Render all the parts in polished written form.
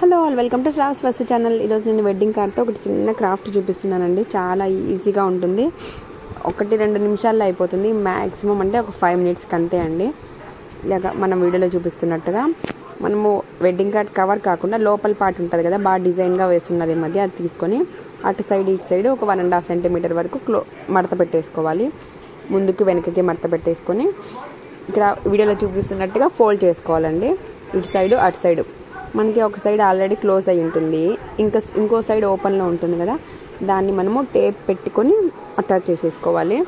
Hello all welcome to Shravs first channel. ఈరోజు నేను wedding కార్డ్తో ఒకటి చిన్న క్రాఫ్ట్ చూపిస్తున్నానండి. చాలా ఈజీగా ఉంటుంది, 1-2 నిమిషాల్లో అయిపోతుంది. మ్యాక్సిమం అంటే ఒక 5 మినిట్స్కి అంతే అండి. ఇలాగ మనం వీడియోలో చూపిస్తున్నట్టుగా మనము వెడ్డింగ్ కార్డ్ కవర్ కాకుండా లోపల పార్ట్ ఉంటుంది కదా, బాగా డిజైన్గా వేస్తున్నారు ఈ మధ్య. అది తీసుకొని అటు సైడ్ ఇటు సైడ్ ఒక 1.5 సెంటీమీటర్ వరకు మడత పెట్టేసుకోవాలి. ముందుకు వెనకకి మడత పెట్టేసుకొని ఇక్కడ వీడియోలో చూపిస్తున్నట్టుగా ఫోల్డ్ చేసుకోవాలండి. ఇటు సైడు అటు సైడు మనకి ఒక సైడ్ ఆల్రెడీ క్లోజ్ అయి ఉంటుంది, ఇంకో సైడ్ ఓపెన్లో ఉంటుంది కదా, దాన్ని మనము టేప్ పెట్టుకొని అటాచ్ చేసేసుకోవాలి.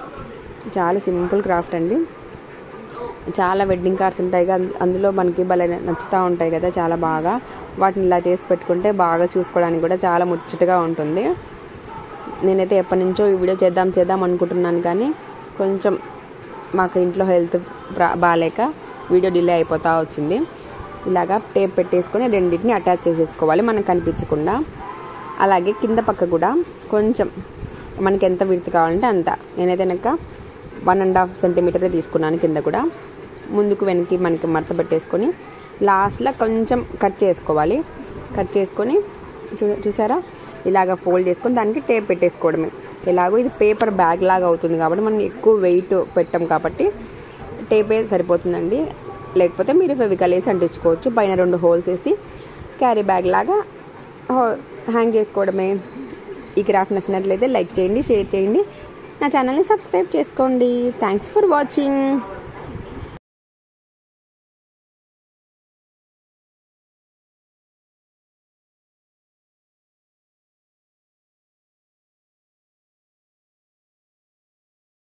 చాలా సింపుల్ క్రాఫ్ట్ అండి. చాలా వెడ్డింగ్ కార్డ్స్ ఉంటాయి కదా, అందులో మనకి భలే నచ్చుతూ ఉంటాయి కదా, చాలా బాగా. వాటిని ఇలా చేసి పెట్టుకుంటే బాగా చూసుకోవడానికి కూడా చాలా ముచ్చటగా ఉంటుంది. నేనైతే ఎప్పటి నుంచో ఈ వీడియో చేద్దాం అనుకుంటున్నాను, కానీ కొంచెం మాకు ఇంట్లో హెల్త్ బాగాలేక వీడియో డిలే అయిపోతూ వచ్చింది. ఇలాగా టేప్ పెట్టేసుకొని రెండింటిని అటాచ్ చేసేసుకోవాలి మనకు కనిపించకుండా. అలాగే కింద పక్క కూడా కొంచెం మనకి ఎంత విడ్త్ కావాలంటే అంత. నేనైతే కనుక 1.5 సెంటీమీటర్ తీసుకున్నాను. కింద కూడా ముందుకు వెనక్కి మనకి మడత పెట్టేసుకొని లాస్ట్లో కొంచెం కట్ చేసుకోవాలి. కట్ చేసుకొని చూసారా, ఇలాగ ఫోల్డ్ చేసుకొని దానికి టేప్ పెట్టేసుకోవడమే. ఎలాగో ఇది పేపర్ బ్యాగ్ లాగా అవుతుంది కాబట్టి మనం ఎక్కువ వెయిట్ పెట్టాం కాబట్టి టేపే సరిపోతుందండి. లేకపోతే మీరు ఫెవికాల్ వేసి అంటించుకోవచ్చు. పైన 2 హోల్స్ వేసి క్యారీ బ్యాగ్ లాగా హ్యాంగ్ చేసుకోవడమే. ఈ క్రాఫ్ట్ నచ్చినట్లయితే లైక్ చేయండి, షేర్ చేయండి, నా ఛానల్ని సబ్స్క్రైబ్ చేసుకోండి. Thanks for watching.